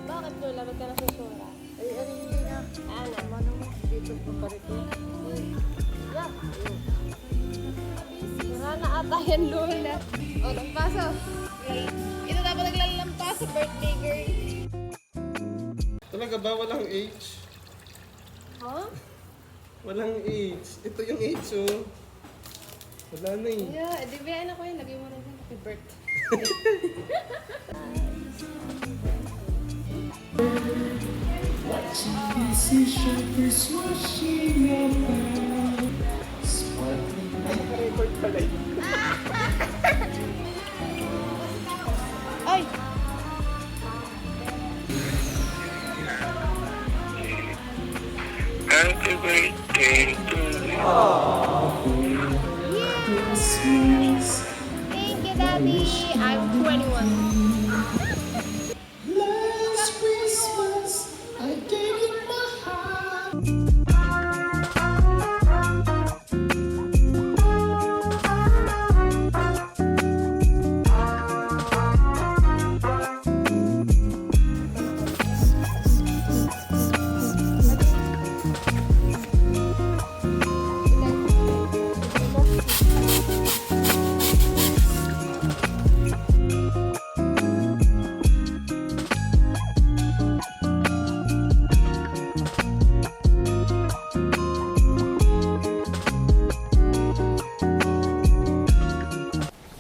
Bakit Lola? Ba't ka nasusura? Ay, hindi na. Ano mo? Dito ko pa rin. Yeah. Sura na ata yan, Lola. O, nagpaso. Ito dapat naglalampas sa birthday girl. Talaga ba walang H? Huh? Walang H. Ito yung H, oh. Wala na eh. Yeah, di ba yan ako yun? Lagay mo na dyan. Happy birthday. Record pala yun. Ay! Happy birthday to you. Thank you, Daddy. I'm 21. Last Christmas, I gave you my heart.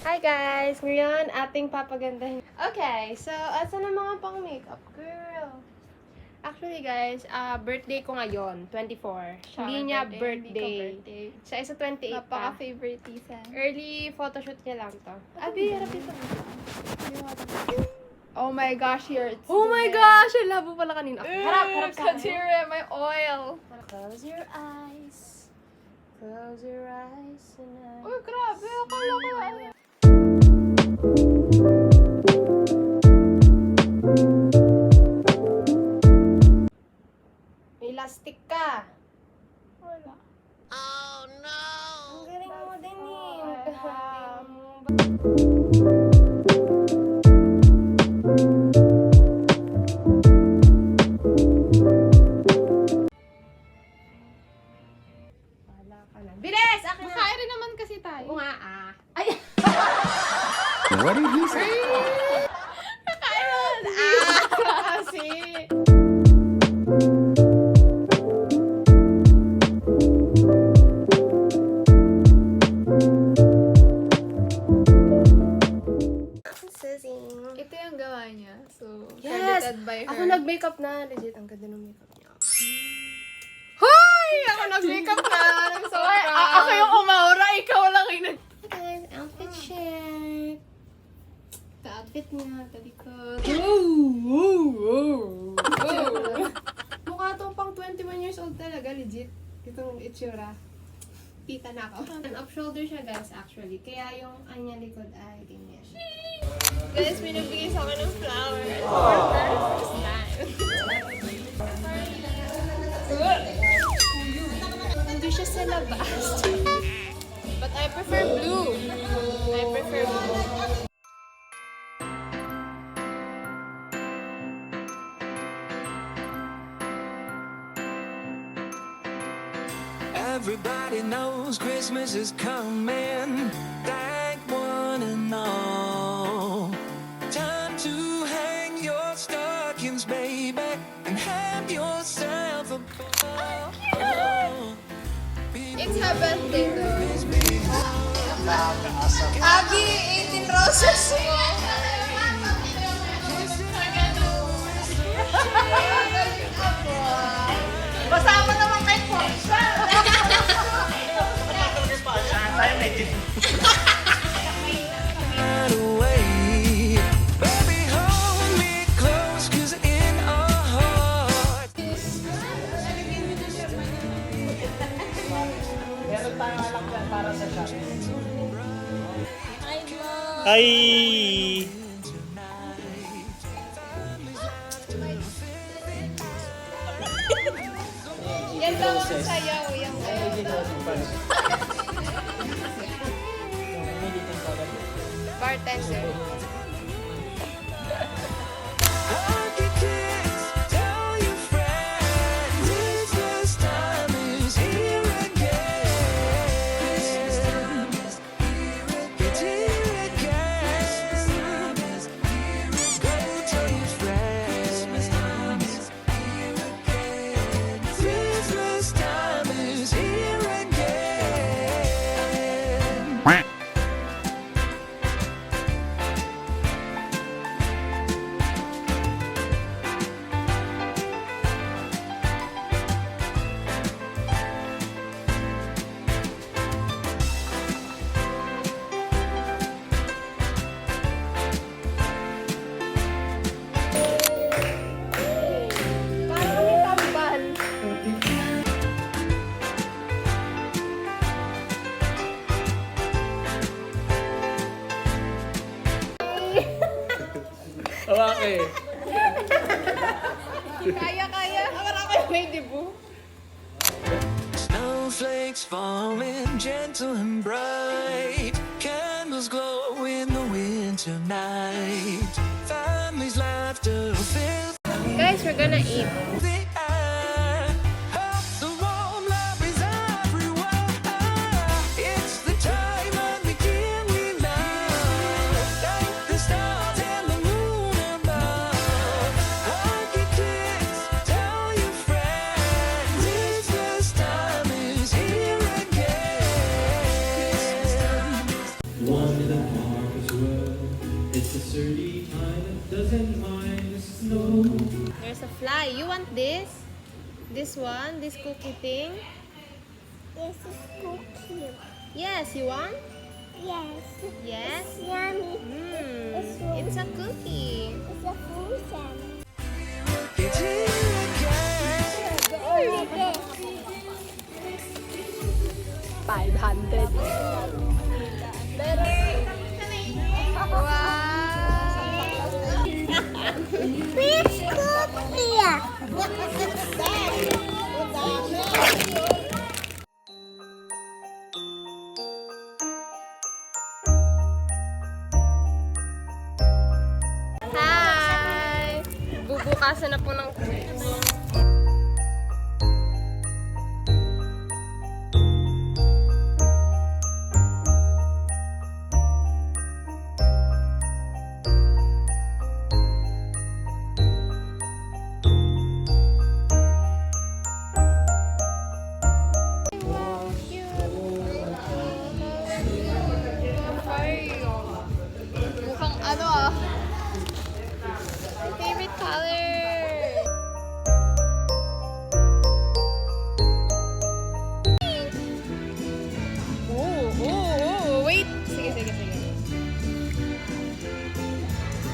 Hi guys! Ngayon, ating papagandahin. Okay, so, asa na mga pang makeup girl? Actually guys, birthday ko ngayon, 24. Hindi niya birthday. Siya isa 28 pa. Napaka-favorite Tisan. Early photoshoot niya lang to. Abi, harap dito. Oh my gosh, here it's Oh my gosh! Ang labo pala kanina. Harap sa akin. Katira, my oil. Close your eyes. Close your eyes tonight. Uy, grabe. Akala ko May elastic ka. Wala. Ang galing mo din eh. Wala ka na. Bilis! Akin na! Makain rin naman kasi tayo. Oo nga ah. Ay! What did he say? Kasi! Ito yung gawa niya. So, Yes! credited by her. Ako nag-makeup na. Legit, ang ganda ng makeup niya. Hoy! Ako nag-makeup na. I'm so Ay, proud. ako yung umaura. Ikaw lang yung nag... Guys, outfit check. Ito outfit niya, talikod. Mukha tong pang 21 years old talaga, legit. Itong itsura. Kita na ako. Off shoulder siya guys, actually. Kaya yung kanya likod ay ganyan. Guys, binibigay sa akin ng flower. For first time. Hindi siya sa labas. But I prefer blue. I prefer blue. Everybody knows Christmas is coming. Thank one and all. Time to hang your stockings, baby, and have yourself a ball. It's her birthday though. Abby, 18 roses mo. Basama naman kay Porsche. Right away. Baby, hold me close, 'cause in our hearts. Hi! Yan lang ang sayaw. Yan bartender. Hawake. Kaya. Marami may dibu. Snowflakes falling gentle and bright. Candles glow in the winter night. Families' laughter fills Guys, we're gonna eat. the air. Hope the warm love is everywhere. It's the time and begin we love. Like the stars and the moon above. Hug your kids, tell your friends. Christmas time is here again. One in the park as well. It's a sturdy kind that doesn't mind the snow. There's a fly. You want this? This one? This cookie thing? This is so cute. Yes, you want? Yes. Yes? It's yummy. It's a cookie. It's a frozen. It's here again. 500. Wow! Fish cookie. Hi! Bubukasan na po ng mukhang ano ah. My favorite color. Oh, wait. Sige.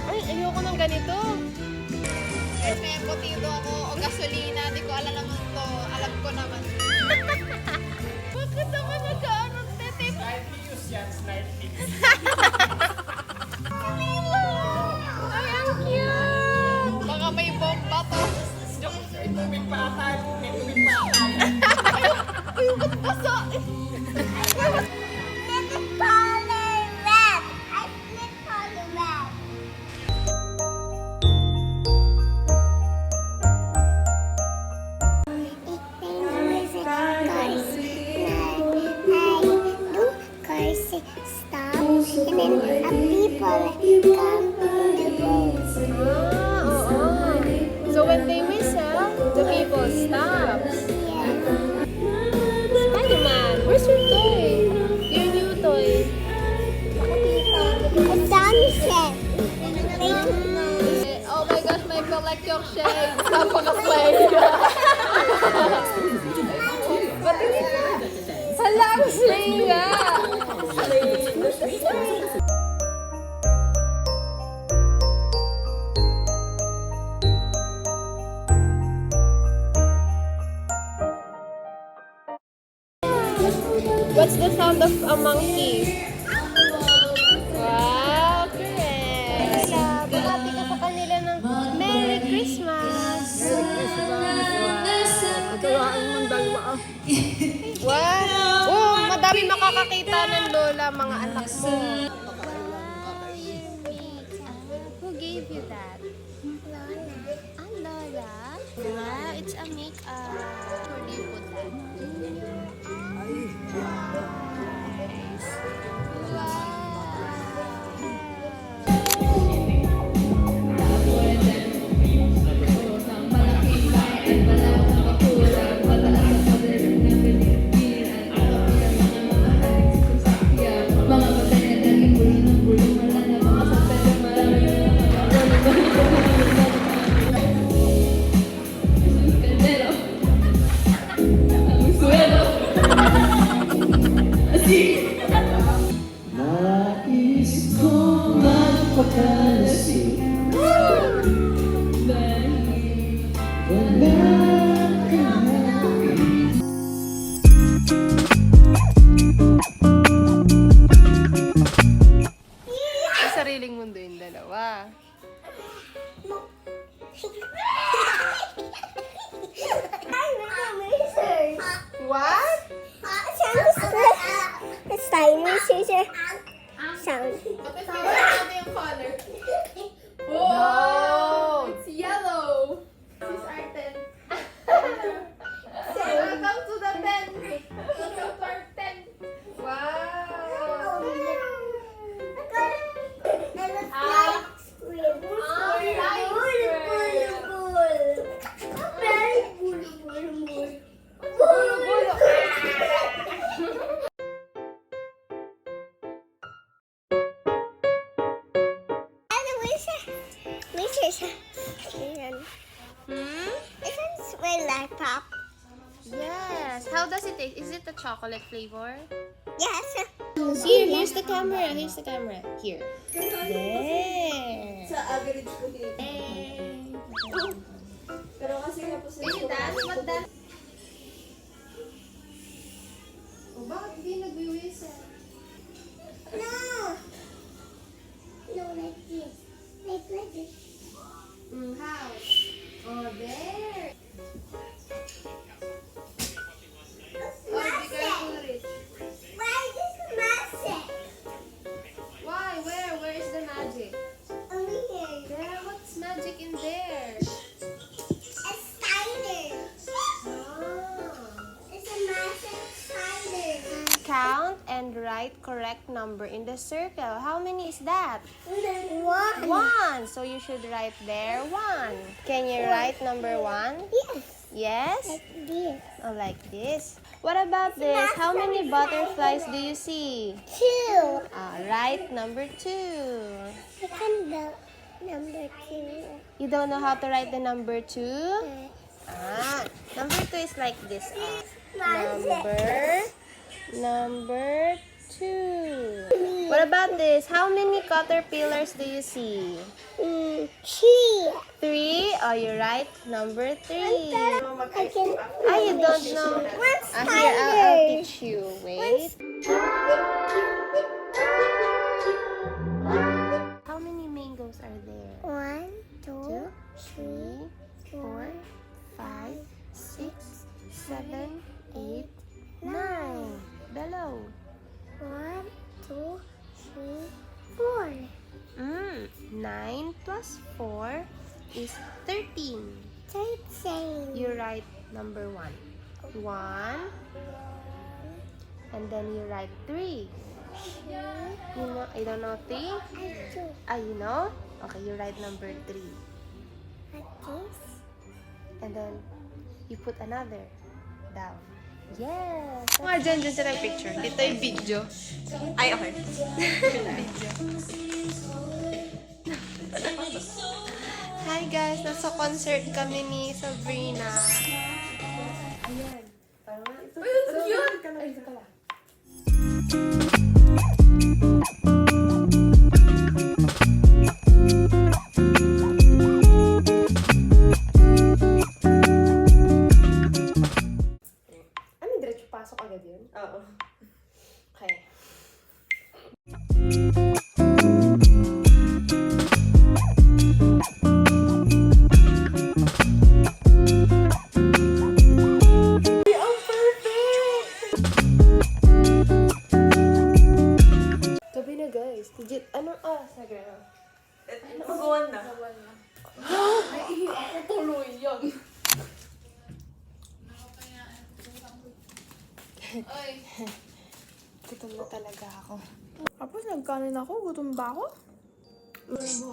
Ay, ayoko ng ganito. Yes, may embutido ako o gasolina. Di ko alam naman to. Alam ko naman. Bakit naman nag-ano, tetip? Ay, ang cute! Baka may bomba to. Joke. May patan. Ay, ba't basa? Color red. I flip color red. So when they miss the people stops. Spider-Man, where's your toy? Your new toy. Oh my gosh, my collector shades. Napaka-play. Hala, ang slay nga. What's the sound of a monkey? Wow, correct. Bumati ka sa kanila ng Merry Christmas! Wow! Oh, madami makakakita ng lola, mga anak mo. Who gave you that? Ah, Lola? Wow, it's a makeup. Where do you put that? Sariling mundo yung dalawa. What? It's tiny scissor sound. Tingnan natin yung color. Wow! It's yellow! This is our tent. Welcome to the tent! Welcome to our tent! Wow! Isn't my laptop? Yes! How does it taste? Is it the chocolate flavor? Yes. Here's the camera. Here's the camera. Here. There. Sa average ko dito. Pero kasi nga po sa Can you dance? What dance? Oh, bakit hindi nagwi-whistle? No. No, like this. Like this. How? Oh, there. Oh, be careful, Rich. Why is this magic? Why? Where? Where is the magic? Over here. There. What's magic in there? A spider. It's a magic spider. Count and write correct number in the circle. How many is that? One. 1. So you should write there 1. Can you write number 1? Yes. Yes? Like this. Oh, like this. What about this? How many butterflies do you see? Two. Write number 2. I can do number two. You don't know how to write the number 2? Number 2 is like this. Number 2. What about this? How many caterpillars do you see? Three. 3. Oh, you write number 3. I can. You don't know. One Here, I'll spider. teach you. Wait. How many mangoes are there? 1, 2, 2, 3, 4, 5, 6, 7, 8, 9. Below. 1, 2, 3, 4. 9 plus 4 is 13. 13. You write number 1. 1. And then you write 3. You know, I don't know 3? You know? Okay, you write number 3. Like this. And then you put another down. Yes! Mga dyan sila picture. Dito yung video. Ay, okay. Video. Hi guys! Nasa concert kami ni Sabrina. Ayan. Parang ito. Ay, it's cute! Ay, ito pala. Ano, diretso pasok agad yun? Oo. Okay. Gabi na guys. Legit. Anong oras na gano'n? Mag-1 na. Ako tuloy yun. Gutom na talaga ako. Tapos nagkanin ako. Gutom ba ako?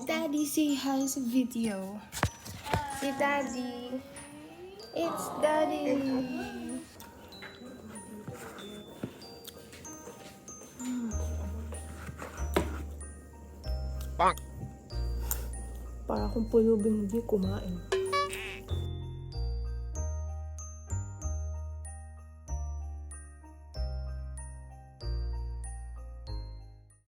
Daddy, say hi sa video. Si Daddy. It's Daddy. Para akong pulubing hindi kumain.